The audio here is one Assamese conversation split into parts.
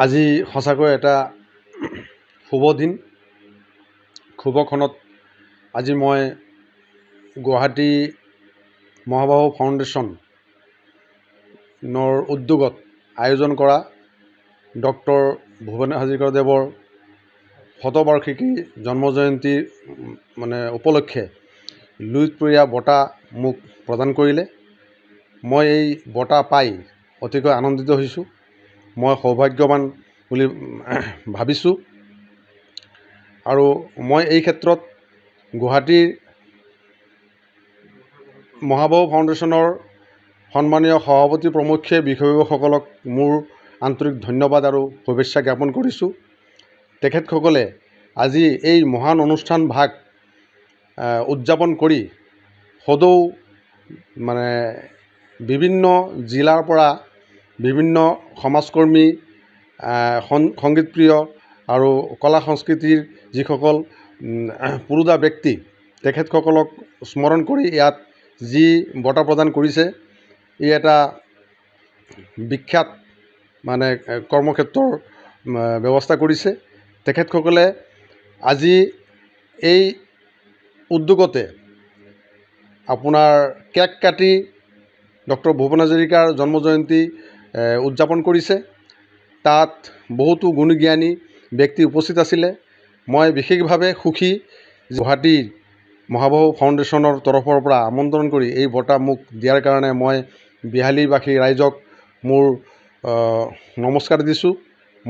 আজি সঁচাকৈ এটা শুভ দিন। শুভক্ষণত আজি মই গুৱাহাটী মহাবাহু ফাউণ্ডেশ্যনৰ উদ্যোগত আয়োজন কৰা ডক্টৰ ভূপেন হাজৰিকাদেৱৰ শতবাৰ্ষিকী জন্মজয়ন্তী উপলক্ষে লুইতপৰীয়া বঁটা মোক প্ৰদান কৰিলে। মই এই বঁটা পাই অতিকৈ আনন্দিত হৈছোঁ। মই সৌভাগ্যৱান বুলি ভাবিছোঁ আৰু মই এই ক্ষেত্ৰত গুৱাহাটীৰ মহাবাহু ফাউণ্ডেশ্যনৰ সন্মানীয় সভাপতি প্ৰমুখ্যে বিষয়ববীয়াসকলক মোৰ আন্তৰিক ধন্যবাদ আৰু শুভেচ্ছা জ্ঞাপন কৰিছোঁ। তেখেতসকলে আজি এই মহান অনুষ্ঠানভাগ উদযাপন কৰি সদৌ বিভিন্ন জিলাৰ পৰা বিভিন্ন সমাজকৰ্মী, সংগীতপ্ৰিয় আৰু কলা সংস্কৃতিৰ যিসকল পুৰোধা ব্যক্তি, তেখেতসকলক স্মৰণ কৰি ইয়াত যি বঁটা প্ৰদান কৰিছে, ই এটা বিখ্যাত কৰ্মক্ষেত্ৰৰ ব্যৱস্থা কৰিছে। তেখেতসকলে আজি এই উদ্যোগতে আপোনাৰ কেক কাটি ডক্টৰ ভূপেন হাজৰিকাৰ জন্মজয়ন্তী উদযাপন কৰিছে। তাত বহুতো গুণীজ্ঞানী ব্যক্তি উপস্থিত আছিলে। মই বিশেষভাৱে সুখী গুৱাহাটীৰ মহাবাহু ফাউণ্ডেশ্যনৰ তৰফৰ পৰা আমন্ত্ৰণ কৰি এই বঁটা মোক দিয়াৰ কাৰণে মই বিহালীবাসী ৰাইজক মোৰ নমস্কাৰ দিছোঁ।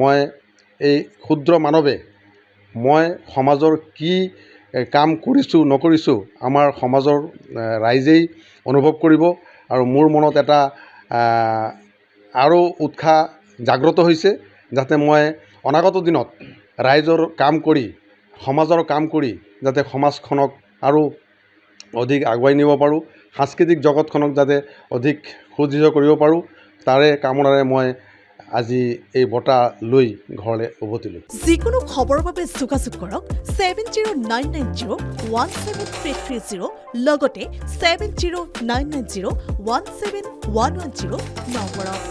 মই এই ক্ষুদ্ৰ মানৱে মই সমাজৰ কি কাম কৰিছোঁ নকৰিছোঁ আমাৰ সমাজৰ ৰাইজেই অনুভৱ কৰিব আৰু মোৰ মনত এটা আৰু উৎসাহ জাগ্ৰত হৈছে, যাতে মই অনাগত দিনত ৰাইজৰ কাম কৰি, সমাজৰ কাম কৰি যাতে সমাজখনক আৰু অধিক আগুৱাই নিব পাৰোঁ, সাংস্কৃতিক জগতখনক যাতে অধিক সুদৃঢ় কৰিব পাৰোঁ, তাৰে কামনাৰে মই আজি এই বঁটা লৈ ঘৰলৈ উভতিলোঁ। যিকোনো খবৰৰ বাবে যোগাযোগ কৰক 7099017330 লগতে 7099017110 নম্বৰত।